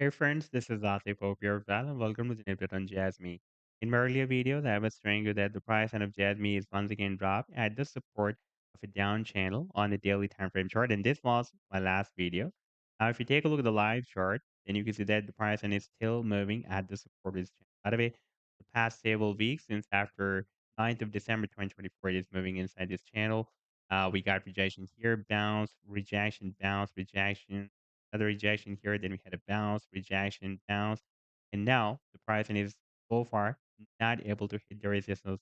Hey friends, this is Atif Hope you're well and welcome to the Nipit on JASMY. In my earlier videos, I was showing you that the price of JASMY is once again dropped at the support of a down channel on the daily time frame chart, and this was my last video. Now, if you take a look at the live chart, then you can see that the price is still moving at the support of this channel. By the way, the past several weeks since after 9th of December 2024, it is moving inside this channel. We got rejection here, bounce, bounce, rejection, another rejection here. Then we had a bounce, rejection, bounce. And now the pricing is so far not able to hit the resistance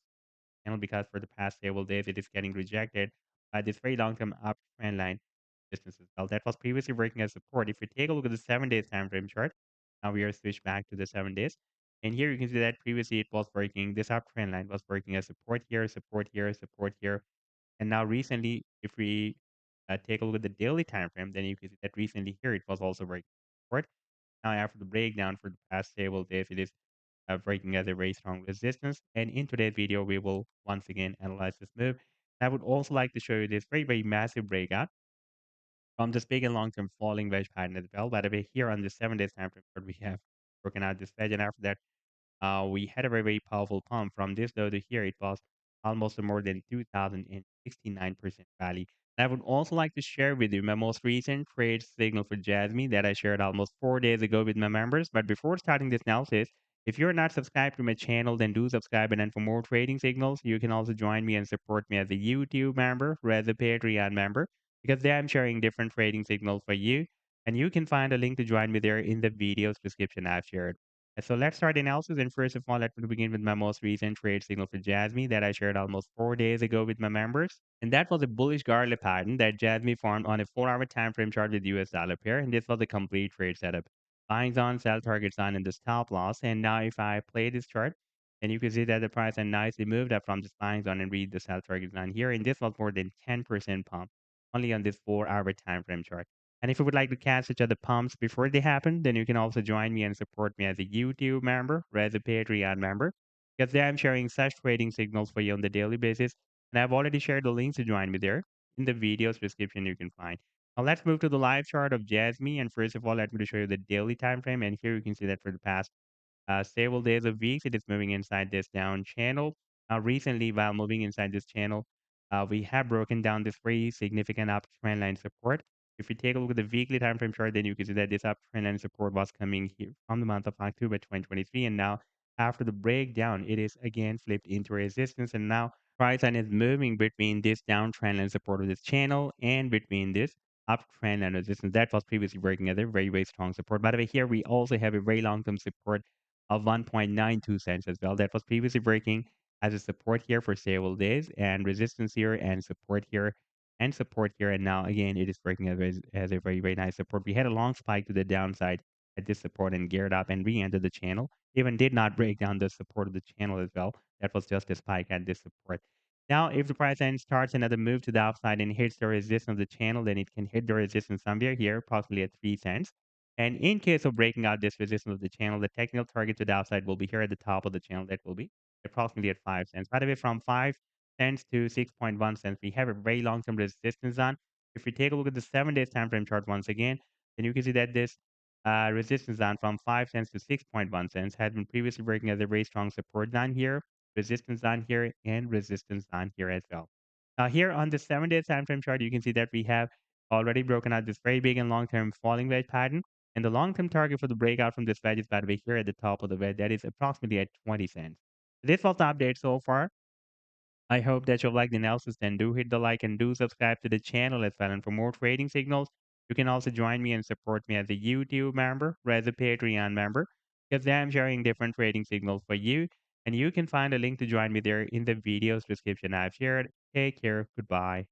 channel because for the past several days it is getting rejected by this very long-term uptrend line resistance as well. That was previously working as support. If you take a look at the 7 days time frame chart, now we are switched back to the 7 days. And here you can see that previously it was working, this uptrend line was working as support here, support here, support here. And now recently, if we take a look at the daily time frame, then you can see that recently here it was also breaking support. Now after the breakdown for the past several days, it is breaking as a very strong resistance. And in today's video, we will once again analyze this move. I would also like to show you this very, very massive breakout from this big and long-term falling wedge pattern as well. By the way, here on the 7 days time frame, chart, we have broken out this wedge, and after that, we had a very, very powerful pump from this low to here. It was almost a more than 2,069% rally. And I would also like to share with you my most recent trade signal for Jasmy that I shared almost 4 days ago with my members. But before starting this analysis, if you're not subscribed to my channel, then do subscribe. And then for more trading signals, you can also join me and support me as a YouTube member or as a Patreon member because there I'm sharing different trading signals for you. And you can find a link to join me there in the video's description I've shared. So let's start the analysis. And first of all, let me begin with my most recent trade signal for Jasmy that I shared almost 4 days ago with my members. And that was a bullish garlic pattern that Jasmy formed on a 4-hour time frame chart with US dollar pair. And this was a complete trade setup. Buying on, sell targets on, and the stop loss. And now if I play this chart, then you can see that the price had nicely moved up from this buying zone and read the sell targets on here. And this was more than 10% pump only on this 4-hour time frame chart. And if you would like to catch each other pumps before they happen, then you can also join me and support me as a YouTube member or as a Patreon member. Because there I'm sharing such trading signals for you on the daily basis. And I've already shared the links to join me there in the video's description you can find. Now let's move to the live chart of Jasmy. And first of all, let me to show you the daily time frame. And here you can see that for the past several days of weeks, it is moving inside this down channel. Recently, while moving inside this channel, we have broken down this very significant uptrend line support. If you take a look at the weekly time frame chart, then you can see that this uptrend line support was coming here from the month of October 2023. And now, after the breakdown, it is again flipped into resistance. And now, price line is moving between this downtrend line support of this channel and between this uptrend line resistance. That was previously working as a very, very strong support. By the way, here we also have a very long term support of 1.92 cents as well. That was previously working as a support here for several days and resistance here and support here and support here. And now again, it is working as a very, very nice support. We had a long spike to the downside at this support and geared up and re-entered the channel. Even did not break down the support of the channel as well. That was just a spike at this support. Now, if the price then starts another move to the upside and hits the resistance of the channel, then it can hit the resistance somewhere here, approximately at 3 cents. And in case of breaking out this resistance of the channel, the technical target to the upside will be here at the top of the channel. That will be approximately at 5 cents. By the way, from 5 cents to 6.1 cents, we have a very long-term resistance on. If we take a look at the 7 days time frame chart once again, then you can see that this resistance zone from 5 cents to 6.1 cents had been previously working as a very strong support down here, resistance down here, and resistance down here as well. Now here on the 7 days time frame chart, you can see that we have already broken out this very big and long-term falling wedge pattern. And the long-term target for the breakout from this wedge is by the way here at the top of the wedge. That is approximately at 20 cents. This was the update so far. I hope that you'll like the analysis. Then do hit the like and do subscribe to the channel as well. And for more trading signals, you can also join me and support me as a YouTube member or as a Patreon member because I'm sharing different trading signals for you. And you can find a link to join me there in the video's description I've shared. Take care. Goodbye.